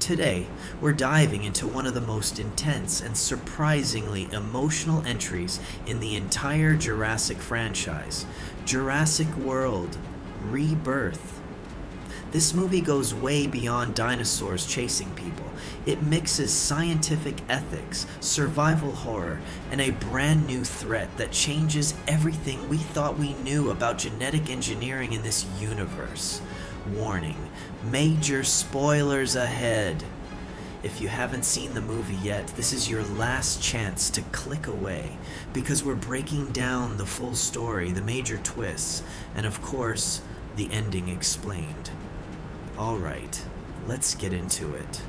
Today, we're diving into one of the most intense and surprisingly emotional entries in the entire Jurassic franchise, Jurassic World: Rebirth. This movie goes way beyond dinosaurs chasing people. It mixes scientific ethics, survival horror, and a brand new threat that changes everything we thought we knew about genetic engineering in this universe. Warning, major spoilers ahead. If you haven't seen the movie yet, this is your last chance to click away, because we're breaking down the full story, the major twists, and of course, the ending explained. Alright, let's get into it.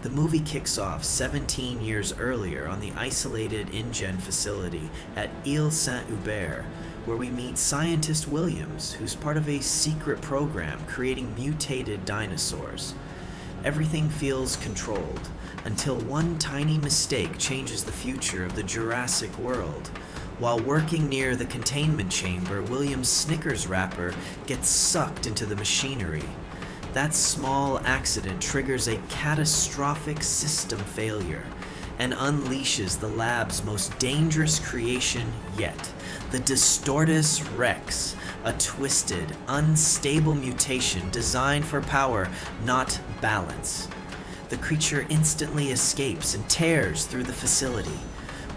The movie kicks off 17 years earlier on the isolated InGen facility at Ile Saint-Hubert, where we meet scientist Williams, who's part of a secret program creating mutated dinosaurs. Everything feels controlled, until one tiny mistake changes the future of the Jurassic World. While working near the containment chamber, Williams' Snickers wrapper gets sucked into the machinery. That small accident triggers a catastrophic system failure and unleashes the lab's most dangerous creation yet, the Distortis Rex, a twisted, unstable mutation designed for power, not balance. The creature instantly escapes and tears through the facility.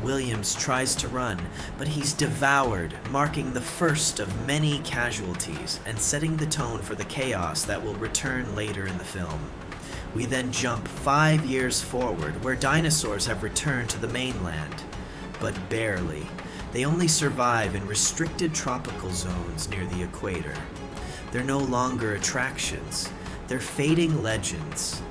Williams tries to run, but he's devoured, marking the first of many casualties and setting the tone for the chaos that will return later in the film. We then jump 5 years forward, where dinosaurs have returned to the mainland, but barely. They only survive in restricted tropical zones near the equator. They're no longer attractions, they're fading legends.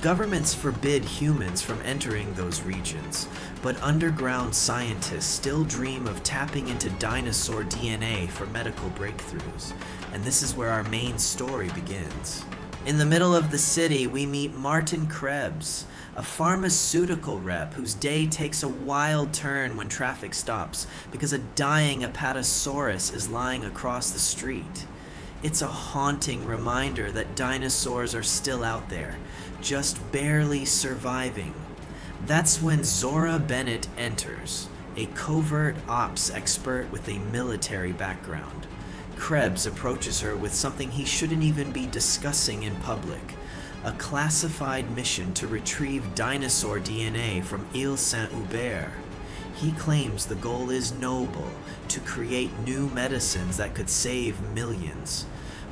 Governments forbid humans from entering those regions, but underground scientists still dream of tapping into dinosaur DNA for medical breakthroughs, and this is where our main story begins. In the middle of the city, we meet Martin Krebs, a pharmaceutical rep whose day takes a wild turn when traffic stops because a dying Apatosaurus is lying across the street. It's a haunting reminder that dinosaurs are still out there, just barely surviving. That's when Zora Bennett enters, a covert ops expert with a military background. Krebs approaches her with something he shouldn't even be discussing in public, a classified mission to retrieve dinosaur DNA from Ile Saint-Hubert. He claims the goal is noble, to create new medicines that could save millions.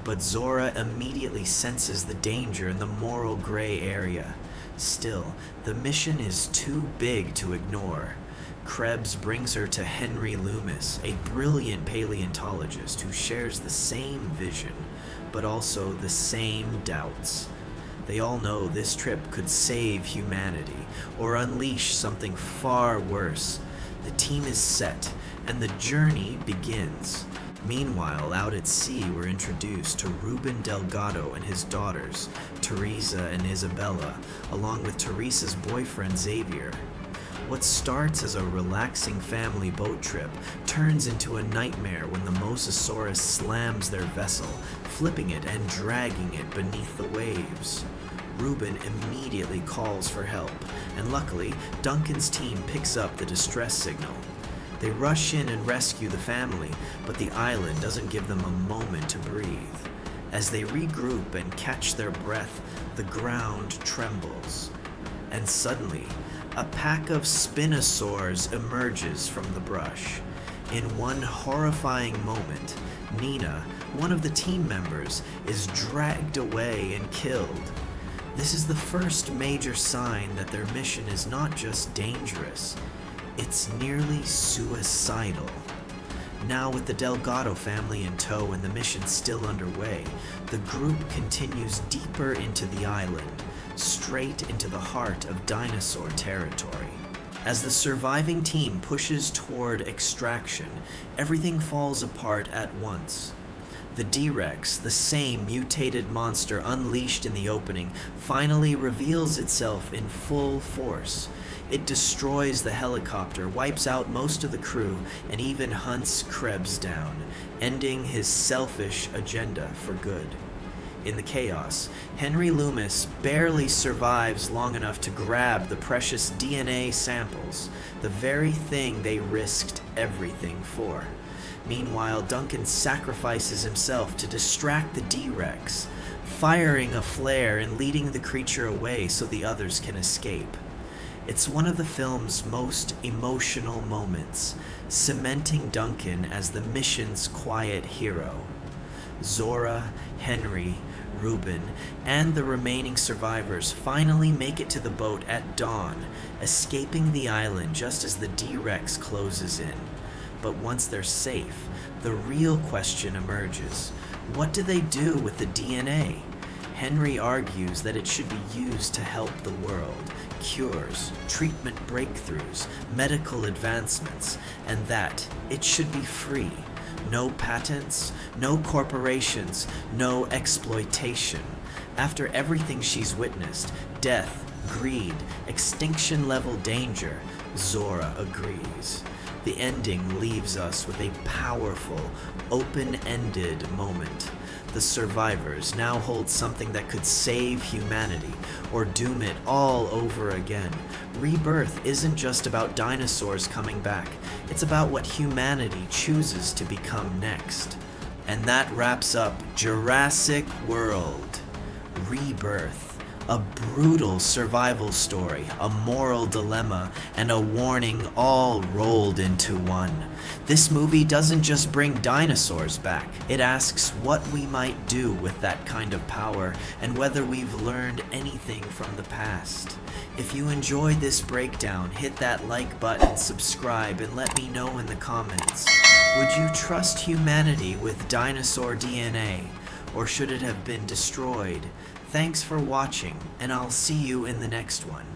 But Zora immediately senses the danger in the moral gray area. Still, the mission is too big to ignore. Krebs brings her to Henry Lumis, a brilliant paleontologist who shares the same vision, but also the same doubts. They all know this trip could save humanity, or unleash something far worse. The team is set, and the journey begins. Meanwhile, out at sea, we're introduced to Ruben Delgado and his daughters, Teresa and Isabella, along with Teresa's boyfriend Xavier. What starts as a relaxing family boat trip turns into a nightmare when the Mosasaurus slams their vessel, flipping it and dragging it beneath the waves. Ruben immediately calls for help, and luckily, Duncan's team picks up the distress signal. They rush in and rescue the family, but the island doesn't give them a moment to breathe. As they regroup and catch their breath, the ground trembles. And suddenly, a pack of Spinosaurs emerges from the brush. In one horrifying moment, Nina, one of the team members, is dragged away and killed. This is the first major sign that their mission is not just dangerous, it's nearly suicidal. Now, with the Delgado family in tow and the mission still underway, the group continues deeper into the island, straight into the heart of dinosaur territory. As the surviving team pushes toward extraction, everything falls apart at once. The D-Rex, the same mutated monster unleashed in the opening, finally reveals itself in full force. It destroys the helicopter, wipes out most of the crew, and even hunts Krebs down, ending his selfish agenda for good. In the chaos, Henry Lumis barely survives long enough to grab the precious DNA samples, the very thing they risked everything for. Meanwhile, Duncan sacrifices himself to distract the D-Rex, firing a flare and leading the creature away so the others can escape. It's one of the film's most emotional moments, cementing Duncan as the mission's quiet hero. Zora, Henry, Reuben, and the remaining survivors finally make it to the boat at dawn, escaping the island just as the D-Rex closes in. But once they're safe, the real question emerges. What do they do with the DNA? Henry argues that it should be used to help the world, cures, treatment breakthroughs, medical advancements, and that it should be free. No patents, no corporations, no exploitation. After everything she's witnessed, death, greed, extinction-level danger, Zora agrees. The ending leaves us with a powerful, open-ended moment. The survivors now hold something that could save humanity or doom it all over again. Rebirth isn't just about dinosaurs coming back. It's about what humanity chooses to become next. And that wraps up Jurassic World Rebirth. A brutal survival story, a moral dilemma, and a warning all rolled into one. This movie doesn't just bring dinosaurs back, it asks what we might do with that kind of power and whether we've learned anything from the past. If you enjoyed this breakdown, hit that like button, subscribe, and let me know in the comments. Would you trust humanity with dinosaur DNA, or should it have been destroyed? Thanks for watching, and I'll see you in the next one.